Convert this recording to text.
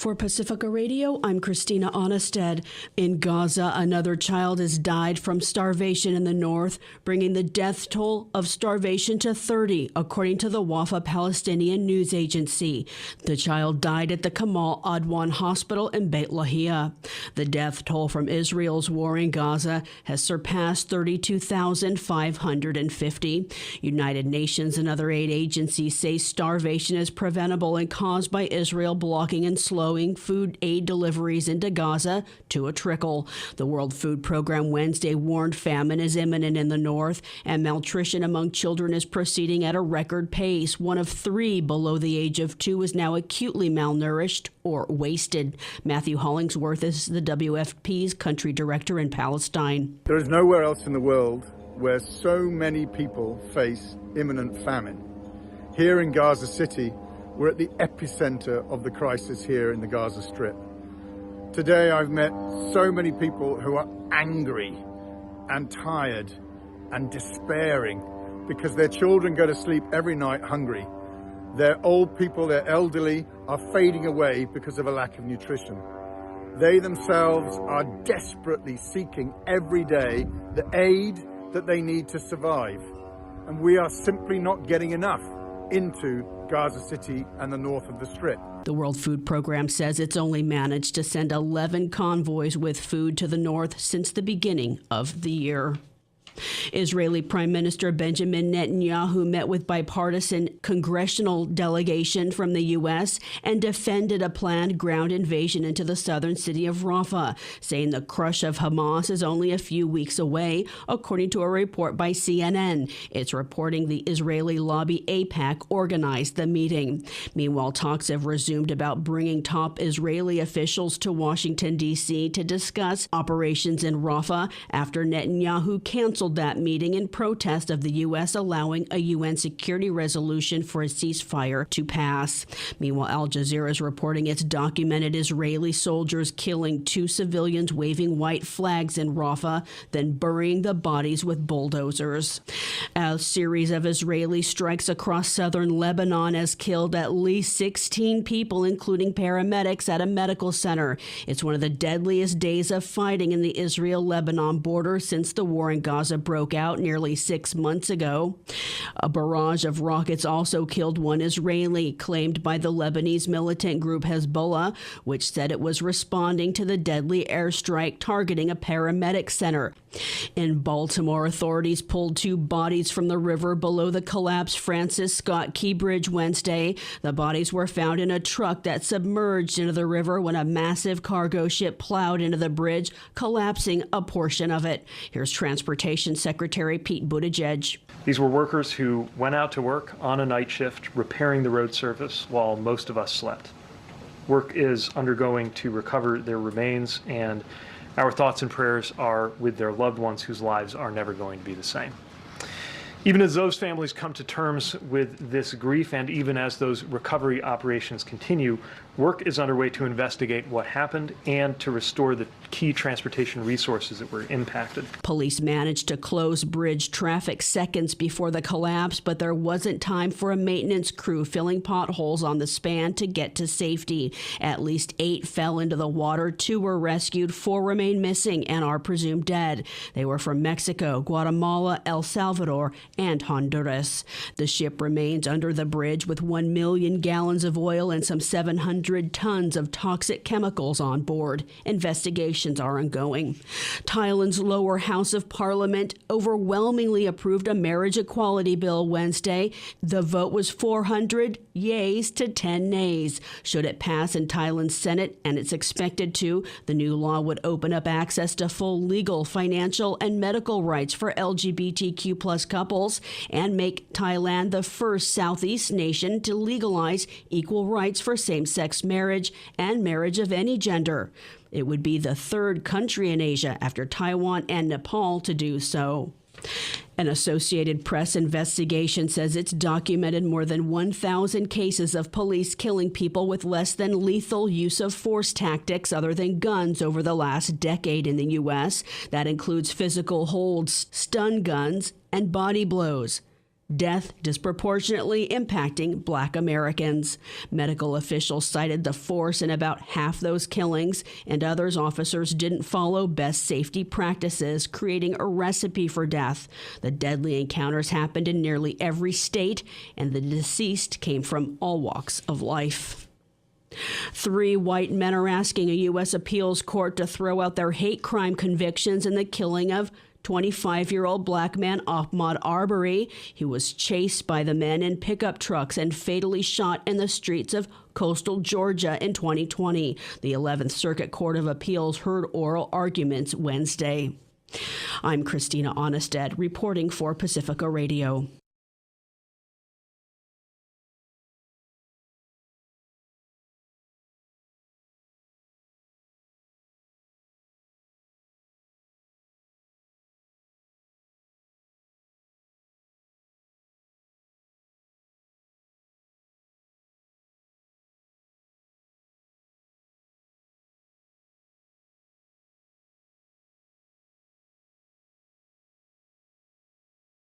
For Pacifica Radio, I'm Christina Onnested. In Gaza, another child has died from starvation in the north, bringing the death toll of starvation to 30, according to the Wafa Palestinian news agency. The child died at the Kamal Adwan Hospital in Beit Lahia. The death toll from Israel's war in Gaza has surpassed 32,550. United Nations and other aid agencies say starvation is preventable and caused by Israel blocking and slowing food aid deliveries into Gaza to a trickle. The World Food Program Wednesday warned famine is imminent in the north, and malnutrition among children is proceeding at a record pace. 1 of 3 below the age of 2 is now acutely malnourished or wasted. Matthew Hollingsworth is the WFP's country director in Palestine. There is nowhere else in the world where so many people face imminent famine. Here in Gaza City, we're at the epicenter of the crisis here in the Gaza Strip. Today I've met so many people who are angry and tired and despairing because their children go to sleep every night hungry. Their old people, their elderly, are fading away because of a lack of nutrition. They themselves are desperately seeking every day the aid that they need to survive. And we are simply not getting enough into Gaza City and the north of the Strip. The World Food Program says it's only managed to send 11 convoys with food to the north since the beginning of the year. Israeli Prime Minister Benjamin Netanyahu met with bipartisan congressional delegation from the U.S. and defended a planned ground invasion into the southern city of Rafah, saying the crush of Hamas is only a few weeks away, according to a report by CNN. It's reporting the Israeli lobby AIPAC organized the meeting. Meanwhile, talks have resumed about bringing top Israeli officials to Washington, D.C. to discuss operations in Rafah after Netanyahu canceled that meeting in protest of the U.S. allowing a UN security resolution for a ceasefire to pass. Meanwhile, Al Jazeera is reporting it's documented Israeli soldiers killing 2 civilians waving white flags in Rafah, then burying the bodies with bulldozers. A series of Israeli strikes across southern Lebanon has killed at least 16 people, including paramedics at a medical center. It's one of the deadliest days of fighting in the Israel-Lebanon border since the war in Gaza broke out nearly 6 months ago. A barrage of rockets also killed 1 Israeli, claimed by the Lebanese militant group Hezbollah, which said it was responding to the deadly airstrike targeting a paramedic center. In Baltimore, authorities pulled 2 bodies from the river below the collapsed Francis Scott Key Bridge Wednesday. The bodies were found in a truck that submerged into the river when a massive cargo ship plowed into the bridge, collapsing a portion of it. Here's Transportation Secretary Pete Buttigieg. These were workers who went out to work on a night shift, repairing the road surface while most of us slept. Work is undergoing to recover their remains, and our thoughts and prayers are with their loved ones whose lives are never going to be the same. Even as those families come to terms with this grief, and even as those recovery operations continue, work is underway to investigate what happened and to restore the key transportation resources that were impacted. Police managed to close bridge traffic seconds before the collapse, but there wasn't time for a maintenance crew filling potholes on the span to get to safety. At least 8 fell into the water, 2 were rescued, 4 remain missing and are presumed dead. They were from Mexico, Guatemala, El Salvador, and Honduras. The ship remains under the bridge with 1 million gallons of oil and some 700 tons of toxic chemicals on board. Investigations are ongoing. Thailand's lower house of parliament overwhelmingly approved a marriage equality bill Wednesday. The vote was 400 yeas to 10 nays. Should it pass in Thailand's Senate, and it's expected to, the new law would open up access to full legal, financial, and medical rights for LGBTQ plus couples and make Thailand the first Southeast nation to legalize equal rights for same-sex marriage and marriage of any gender. It would be the 3rd country in Asia after Taiwan and Nepal to do so. An Associated Press investigation says it's documented more than 1,000 cases of police killing people with less than lethal use of force tactics other than guns over the last decade in the U.S. That includes physical holds, stun guns, and body blows. death disproportionately impacting Black Americans. Medical officials cited the force in about half those killings, and others officers didn't follow best safety practices, creating a recipe for death. The deadly encounters happened in nearly every state, and the deceased came from all walks of life. 3 white men are asking a U.S. appeals court to throw out their hate crime convictions in the killing of 25-year-old black man Ahmaud Arbery. He was chased by the men in pickup trucks and fatally shot in the streets of coastal Georgia in 2020. The 11th Circuit Court of Appeals heard oral arguments Wednesday. I'm Christina Onnested, reporting for Pacifica Radio.